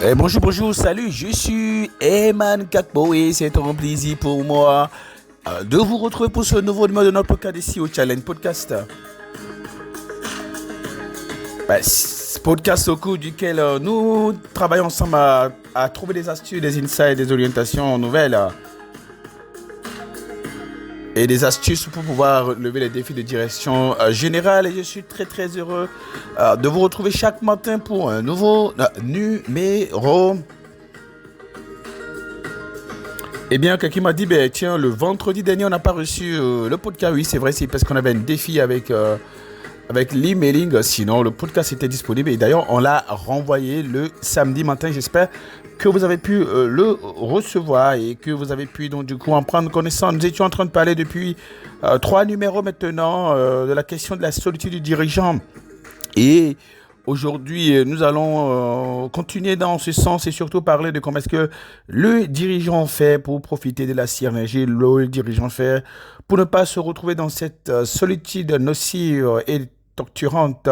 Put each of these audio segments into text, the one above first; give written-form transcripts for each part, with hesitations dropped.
Bonjour, salut, je suis Eman Kakbo et c'est un plaisir pour moi de vous retrouver pour ce nouveau numéro de notre podcast ici au Challenge Podcast. Podcast au cours duquel nous travaillons ensemble à trouver des astuces, des insights, des orientations nouvelles et des astuces pour pouvoir relever les défis de direction générale. Et je suis très heureux de vous retrouver chaque matin pour un nouveau numéro. Eh bien, quelqu'un m'a dit, tiens, le vendredi dernier, on n'a pas reçu le podcast. Oui, c'est vrai, c'est parce qu'on avait un défi avec l'emailing. Sinon, le podcast était disponible. Et d'ailleurs, on l'a renvoyé le samedi matin. J'espère que vous avez pu le recevoir et que vous avez pu, donc, du coup, en prendre connaissance. Nous étions en train de parler depuis 3 numéros maintenant de la question de la solitude du dirigeant. Et aujourd'hui, nous allons continuer dans ce sens et surtout parler de comment est-ce que le dirigeant fait pour profiter de la synergie, le dirigeant fait pour ne pas se retrouver dans cette solitude nocive et torturante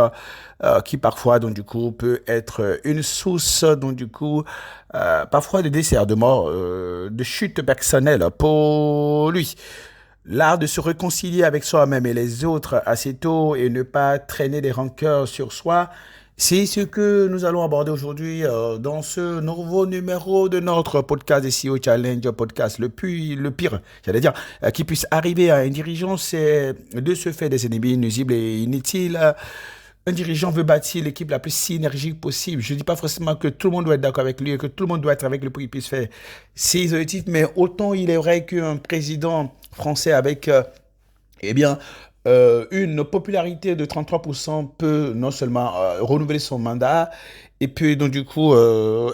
qui parfois, donc du coup, peut être une source, donc du coup, parfois de décès, de mort, de chute personnelle pour lui. L'art de se réconcilier avec soi-même et les autres assez tôt et ne pas traîner des rancœurs sur soi, c'est ce que nous allons aborder aujourd'hui dans ce nouveau numéro de notre podcast SEO Challenge Podcast. Le pire, j'allais dire, qui puisse arriver à un dirigeant, c'est de se faire des ennemis nuisibles et inutiles. Un dirigeant veut bâtir l'équipe la plus synergique possible. Je ne dis pas forcément que tout le monde doit être d'accord avec lui et que tout le monde doit être avec lui pour qu'il puisse faire ses objectifs, mais autant il est vrai qu'un président français avec une popularité de 33% peut non seulement renouveler son mandat et puis donc du coup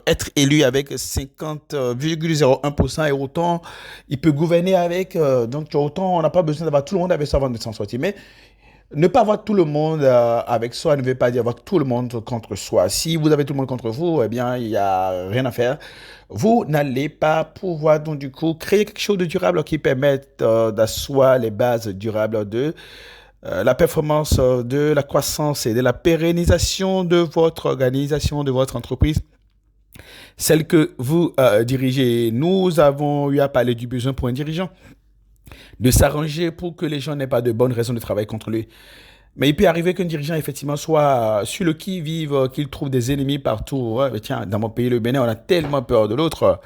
être élu avec 50,01% et autant il peut gouverner avec donc autant on n'a pas besoin d'avoir tout le monde avec soi avant de s'en sortir. Mais ne pas avoir tout le monde avec soi ne veut pas dire avoir tout le monde contre soi. Si vous avez tout le monde contre vous, eh bien, il n'y a rien à faire. Vous n'allez pas pouvoir, donc, du coup, créer quelque chose de durable qui permette d'asseoir les bases durables de la performance, de la croissance et de la pérennisation de votre organisation, de votre entreprise, celle que vous dirigez. Nous avons eu à parler du besoin pour un dirigeant de s'arranger pour que les gens n'aient pas de bonnes raisons de travailler contre lui. Mais il peut arriver qu'un dirigeant, effectivement, soit sur le qui-vive, qu'il trouve des ennemis partout. Ouais, mais tiens, dans mon pays, le Bénin, on a tellement peur de l'autre.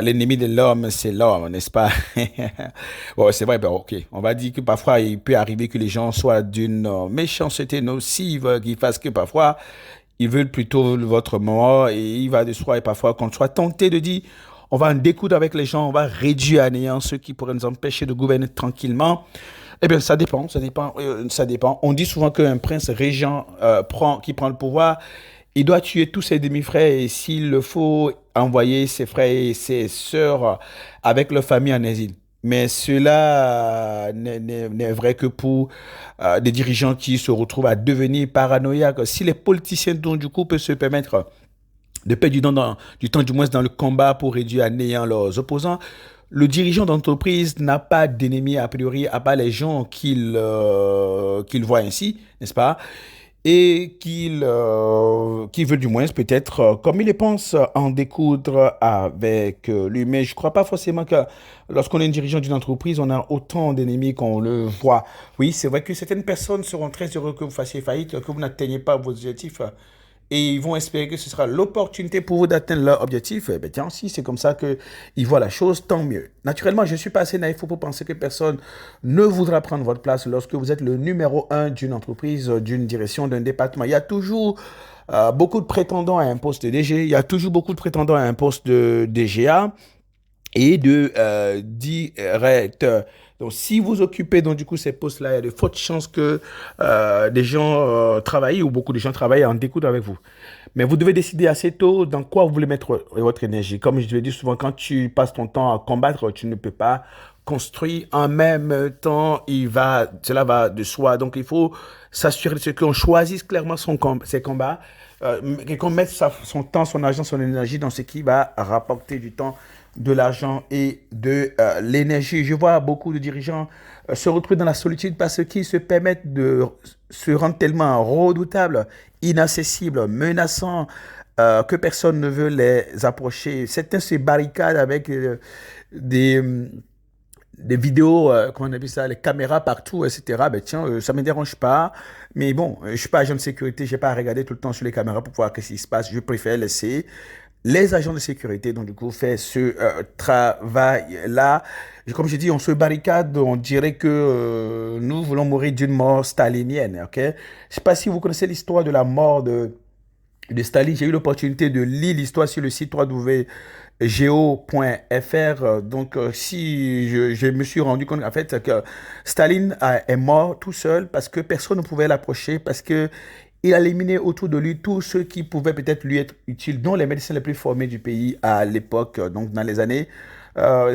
L'ennemi de l'homme, c'est l'homme, n'est-ce pas? Bon, c'est vrai, ok. On va dire que parfois, il peut arriver que les gens soient d'une méchanceté nocive qui fasse que parfois, ils veulent plutôt votre mort et il va de soi et parfois qu'on soit tenté de dire on va en découdre avec les gens, on va réduire à néant ceux qui pourraient nous empêcher de gouverner tranquillement. Eh bien, ça dépend. On dit souvent qu'un prince régent qui prend le pouvoir, il doit tuer tous ses demi-frères et s'il le faut, envoyer ses frères et ses sœurs avec leur famille en exil. Mais cela n'est vrai que pour des dirigeants qui se retrouvent à devenir paranoïaques. Si les politiciens, donc, du coup, peuvent se permettre de perdre du temps du moins dans le combat pour réduire à néant leurs opposants, le dirigeant d'entreprise n'a pas d'ennemis a priori à part les gens qu'il voit ainsi, n'est-ce pas? Et qu'il veut du moins peut-être, comme il le pense, en découdre avec lui. Mais je ne crois pas forcément que lorsqu'on est un dirigeant d'une entreprise, on a autant d'ennemis qu'on le voit. Oui, c'est vrai que certaines personnes seront très heureuses que vous fassiez faillite, que vous n'atteignez pas vos objectifs et ils vont espérer que ce sera l'opportunité pour vous d'atteindre leur objectif. Eh bien, tiens, si c'est comme ça qu'ils voient la chose, tant mieux. Naturellement, je ne suis pas assez naïf pour penser que personne ne voudra prendre votre place lorsque vous êtes le numéro un d'une entreprise, d'une direction, d'un département. Il y a toujours beaucoup de prétendants à un poste de DG, il y a toujours beaucoup de prétendants à un poste de DGA et de directeur. Donc, si vous occupez donc du coup ces postes-là, il y a de fortes chances que des gens travaillent ou beaucoup de gens travaillent en découdre avec vous. Mais vous devez décider assez tôt dans quoi vous voulez mettre votre énergie. Comme je le dis souvent, quand tu passes ton temps à combattre, tu ne peux pas construire en même temps. Cela va de soi. Donc, il faut s'assurer de ce qu'on choisisse clairement ses combats et qu'on mette son temps, son argent, son énergie dans ce qui va rapporter du temps, de l'argent et de l'énergie. Je vois beaucoup de dirigeants se retrouver dans la solitude parce qu'ils se permettent de se rendre tellement redoutables, inaccessibles, menaçants, que personne ne veut les approcher. Certains se barricadent avec des, des vidéos, comment on appelle ça, les caméras partout, etc. Ben tiens, ça me dérange pas. Mais bon, je suis pas agent de sécurité, j'ai pas à regarder tout le temps sur les caméras pour voir ce qui se passe. Je préfère laisser les agents de sécurité, donc du coup, faire ce travail-là. Comme je dis, on se barricade, on dirait que nous voulons mourir d'une mort stalinienne, ok? Je sais pas si vous connaissez l'histoire de la mort de Staline. J'ai eu l'opportunité de lire l'histoire sur le site www.geo.fr. Donc, si je me suis rendu compte en fait que Staline est mort tout seul parce que personne ne pouvait l'approcher, parce que il a éliminé autour de lui tous ceux qui pouvaient peut-être lui être utiles, dont les médecins les plus formés du pays à l'époque, donc dans les années euh,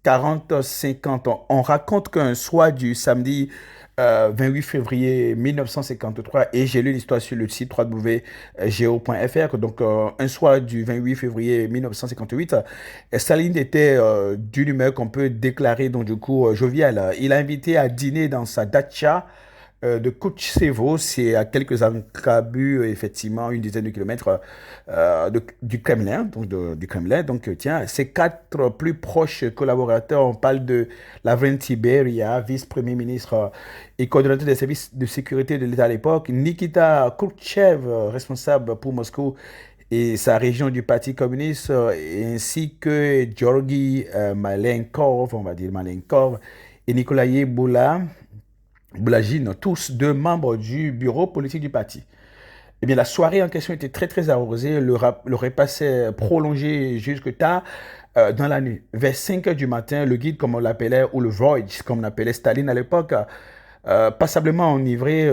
40-50. On raconte qu'un soir du samedi 28 février 1953, et j'ai lu l'histoire sur le site www.geo.fr, donc un soir du 28 février 1958, Staline était d'une humeur qu'on peut déclarer, donc du coup, joviale. Il a invité à dîner dans sa datcha de Koutchevo, c'est à quelques encabus, effectivement, une dizaine de kilomètres du Kremlin, du Kremlin. Donc, tiens, ses quatre plus proches collaborateurs, on parle de Lavrenti Beria, vice-premier ministre et coordonnateur des services de sécurité de l'État à l'époque, Nikita Khrouchtchev, responsable pour Moscou et sa région du Parti communiste, ainsi que Georgi Malenkov, on va dire Malenkov, et Nikolaï Boulagine, tous deux membres du bureau politique du parti. Eh bien, la soirée en question était très, très arrosée. Le repas s'est prolongé jusque tard dans la nuit. Vers 5 heures du matin, le guide, comme on l'appelait, ou le Voyage, comme on appelait Staline à l'époque, passablement enivré,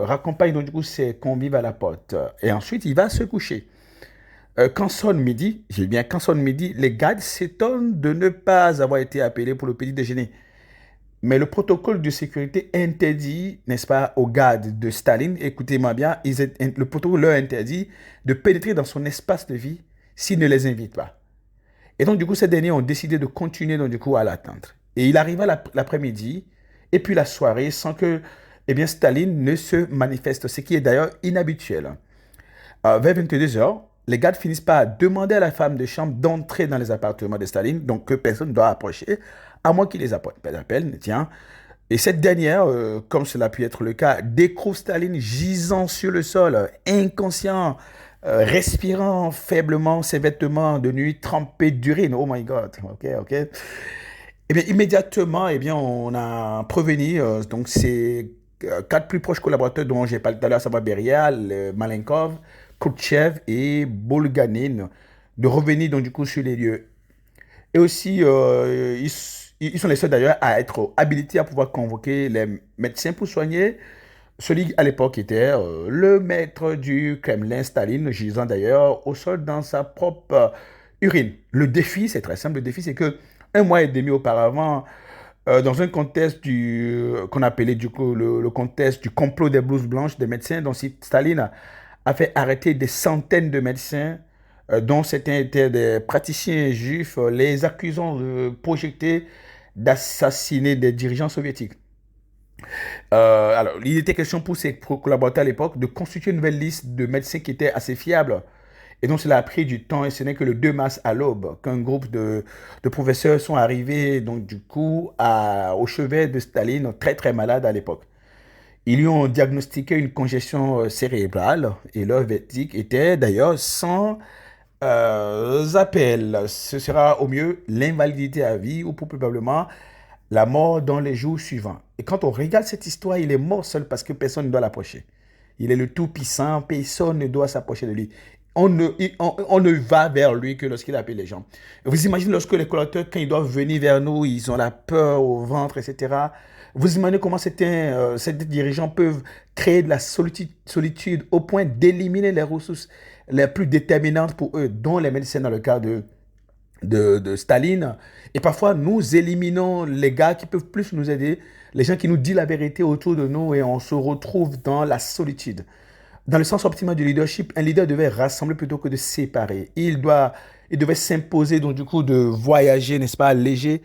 raccompagne donc du coup ses convives à la porte. Et ensuite, il va se coucher. Quand sonne midi, j'ai bien quand sonne midi, les gardes s'étonnent de ne pas avoir été appelés pour le petit déjeuner. Mais le protocole de sécurité interdit, n'est-ce pas, aux gardes de Staline, écoutez-moi bien, le protocole leur interdit de pénétrer dans son espace de vie s'il ne les invite pas. Et donc, du coup, ces derniers ont décidé de continuer, donc, du coup, à l'attendre. Et il arriva l'après-midi et puis la soirée sans que, eh bien, Staline ne se manifeste, ce qui est d'ailleurs inhabituel. Vers 22 heures, les gardes finissent par demander à la femme de chambre d'entrer dans les appartements de Staline, donc que personne ne doit approcher, à moins qu'il les appelle, tiens. Et cette dernière, comme cela a pu être le cas, découvre Staline gisant sur le sol, inconscient, respirant faiblement, ses vêtements de nuit trempés d'urine. Oh my God, ok, ok. Eh bien, immédiatement, eh bien, on a prévenu donc ces quatre plus proches collaborateurs dont j'ai parlé tout à l'heure, à savoir Beria, Malenkov, Khrouchtchev et Bulganin, de revenir donc du coup sur les lieux. Et aussi, ils sont les seuls d'ailleurs à être habilités à pouvoir convoquer les médecins pour soigner celui à l'époque était le maître du Kremlin, Staline, gisant d'ailleurs au sol dans sa propre urine. Le défi, c'est très simple, le défi c'est que un mois et demi auparavant, dans un contexte qu'on appelait du coup le contexte du complot des blouses blanches des médecins, dont Staline a fait arrêter des centaines de médecins, dont certains étaient des praticiens juifs, les accusant de projeter d'assassiner des dirigeants soviétiques. Alors, il était question pour ses collaborateurs à l'époque de constituer une nouvelle liste de médecins qui étaient assez fiables. Et donc, cela a pris du temps et ce n'est que le 2 mars à l'aube qu'un groupe de professeurs sont arrivés, donc du coup, au chevet de Staline, très très malade à l'époque. Ils lui ont diagnostiqué une congestion cérébrale et leur verdict était d'ailleurs sans appel. Ce sera au mieux l'invalidité à vie ou probablement la mort dans les jours suivants. Et quand on regarde cette histoire, il est mort seul parce que personne ne doit l'approcher. Il est le tout-puissant, personne ne doit s'approcher de lui. On ne va vers lui que lorsqu'il appelle les gens. Vous imaginez lorsque les collaborateurs, quand ils doivent venir vers nous, ils ont la peur au ventre, etc. Vous imaginez comment ces dirigeants peuvent créer de la solitude au point d'éliminer les ressources les plus déterminantes pour eux, dont les médecins dans le cas de Staline. Et parfois, nous éliminons les gars qui peuvent plus nous aider, les gens qui nous disent la vérité autour de nous et on se retrouve dans la solitude. Dans le sens optimal du leadership, un leader devait rassembler plutôt que de séparer. Il devait s'imposer, donc du coup, de voyager, n'est-ce pas, léger,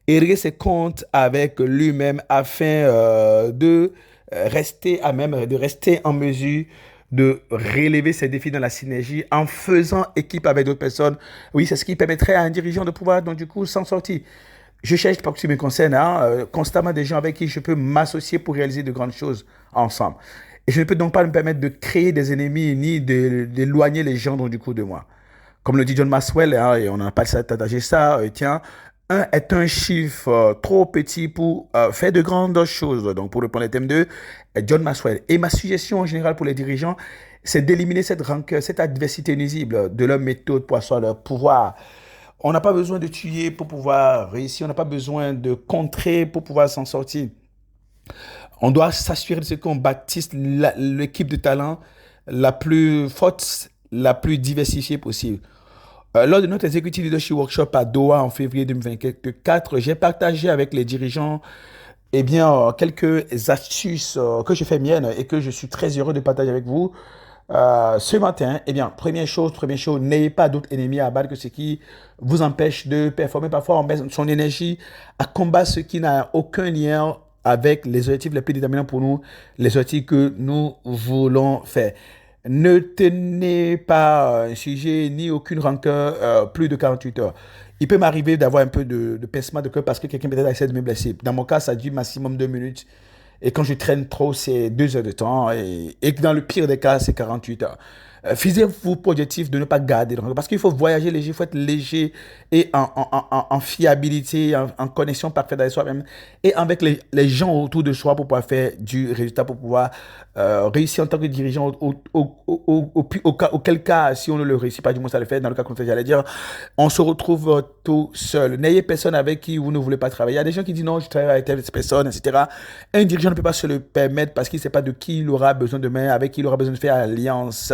et régler ses comptes avec lui-même afin de rester à même, de rester en mesure de relever ces défis dans la synergie en faisant équipe avec d'autres personnes. Oui, c'est ce qui permettrait à un dirigeant de pouvoir, donc du coup, s'en sortir. Je cherche, pour ce qui me concerne, constamment des gens avec qui je peux m'associer pour réaliser de grandes choses ensemble. Et je ne peux donc pas me permettre de créer des ennemis ni d'éloigner les gens donc, du coup de moi. Comme le dit John Maxwell, et on n'a pas partagé ça, tiens, un est un chiffre trop petit pour faire de grandes choses. Donc, pour reprendre le thème 2, John Maxwell. Et ma suggestion en général pour les dirigeants, c'est d'éliminer cette rancœur, cette adversité nuisible de leur méthode pour asseoir leur pouvoir. On n'a pas besoin de tuer pour pouvoir réussir, on n'a pas besoin de contrer pour pouvoir s'en sortir. On doit s'assurer de ce qu'on bâtisse l'équipe de talent la plus forte, la plus diversifiée possible. Lors de notre Executive Leadership Workshop à Doha en février 2024, j'ai partagé avec les dirigeants quelques astuces que je fais miennes et que je suis très heureux de partager avec vous. Ce matin, première chose, n'ayez pas d'autres ennemis à abattre que ce qui vous empêche de performer. Parfois, on met son énergie à combattre ce qui n'a aucun lien avec les objectifs les plus déterminants pour nous, les objectifs que nous voulons faire. Ne tenez pas un sujet ni aucune rancœur plus de 48 heures. Il peut m'arriver d'avoir un peu de pincement de cœur parce que quelqu'un peut-être essaie de me blesser. Dans mon cas, ça dure maximum 2 minutes. Et quand je traîne trop, c'est 2 heures de temps. Et dans le pire des cas, c'est 48 heures. Fixez-vous pour objectif de ne pas garder. Parce qu'il faut voyager léger, il faut être léger et en fiabilité, en connexion parfaite avec soi-même et avec les gens autour de soi pour pouvoir faire du résultat, pour pouvoir réussir en tant que dirigeant. Auquel cas, si on ne le réussit pas, du moins ça le fait, dans le cas contraire, j'allais dire, on se retrouve tout seul. N'ayez personne avec qui vous ne voulez pas travailler. Il y a des gens qui disent non, je travaille avec telle personne, etc. Un dirigeant ne peut pas se le permettre parce qu'il ne sait pas de qui il aura besoin demain, avec qui il aura besoin de faire alliance.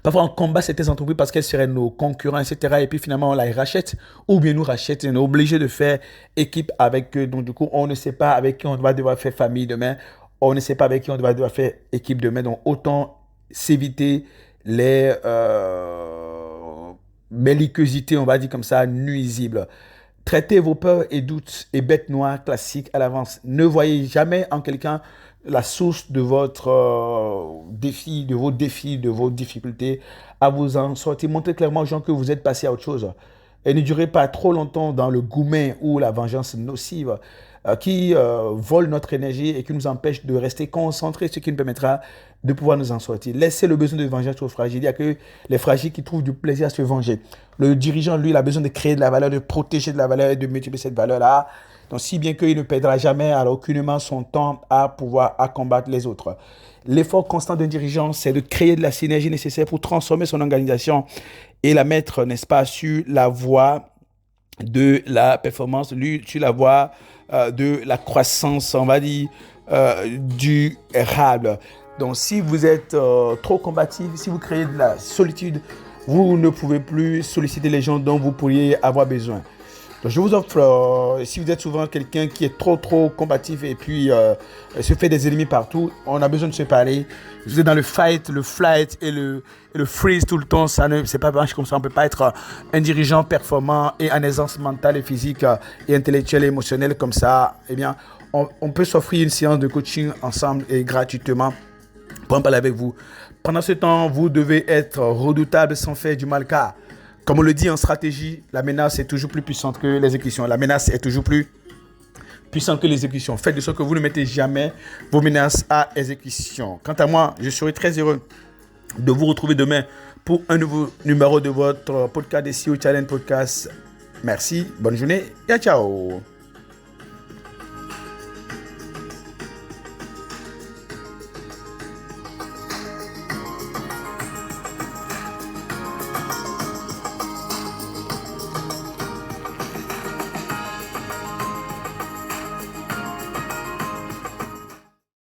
Parfois, on combat certaines entreprises parce qu'elles seraient nos concurrents, etc. Et puis finalement, on les rachète ou bien nous rachète. On est obligé de faire équipe avec eux. Donc, du coup, on ne sait pas avec qui on va devoir faire famille demain. On ne sait pas avec qui on va devoir faire équipe demain. Donc, autant s'éviter les belliquosités, on va dire comme ça, nuisibles. Traitez vos peurs et doutes et bêtes noires classiques à l'avance. Ne voyez jamais en quelqu'un la source de votre défi, de vos difficultés, à vous en sortir. Montrez clairement aux gens que vous êtes passé à autre chose. Et ne durez pas trop longtemps dans le goumet ou la vengeance nocive qui vole notre énergie et qui nous empêche de rester concentrés, ce qui nous permettra de pouvoir nous en sortir. Laissez le besoin de vengeance aux fragiles. Il n'y a que les fragiles qui trouvent du plaisir à se venger. Le dirigeant, lui, il a besoin de créer de la valeur, de protéger de la valeur et de multiplier cette valeur-là. Donc, si bien qu'il ne perdra jamais alors aucunement son temps à pouvoir combattre les autres. L'effort constant d'un dirigeant, c'est de créer de la synergie nécessaire pour transformer son organisation et la mettre, n'est-ce pas, sur la voie de la performance, sur la voie de la croissance, on va dire, durable. Donc, si vous êtes trop combatif, si vous créez de la solitude, vous ne pouvez plus solliciter les gens dont vous pourriez avoir besoin. Donc, je vous offre, si vous êtes souvent quelqu'un qui est trop combatif et puis se fait des ennemis partout, on a besoin de se parler. Vous êtes dans le fight, le flight et le freeze tout le temps, ça ne, c'est pas marche comme ça. On ne peut pas être un dirigeant performant et en aisance mentale et physique et intellectuelle et émotionnelle comme ça. Eh bien, on peut s'offrir une séance de coaching ensemble et gratuitement pour en parler avec vous. Pendant ce temps, vous devez être redoutable sans faire du mal car, comme on le dit en stratégie, la menace est toujours plus puissante que l'exécution. La menace est toujours plus puissante que l'exécution. Faites de sorte que vous ne mettez jamais vos menaces à exécution. Quant à moi, je serai très heureux de vous retrouver demain pour un nouveau numéro de votre podcast SEO Challenge Podcast. Merci, bonne journée et ciao.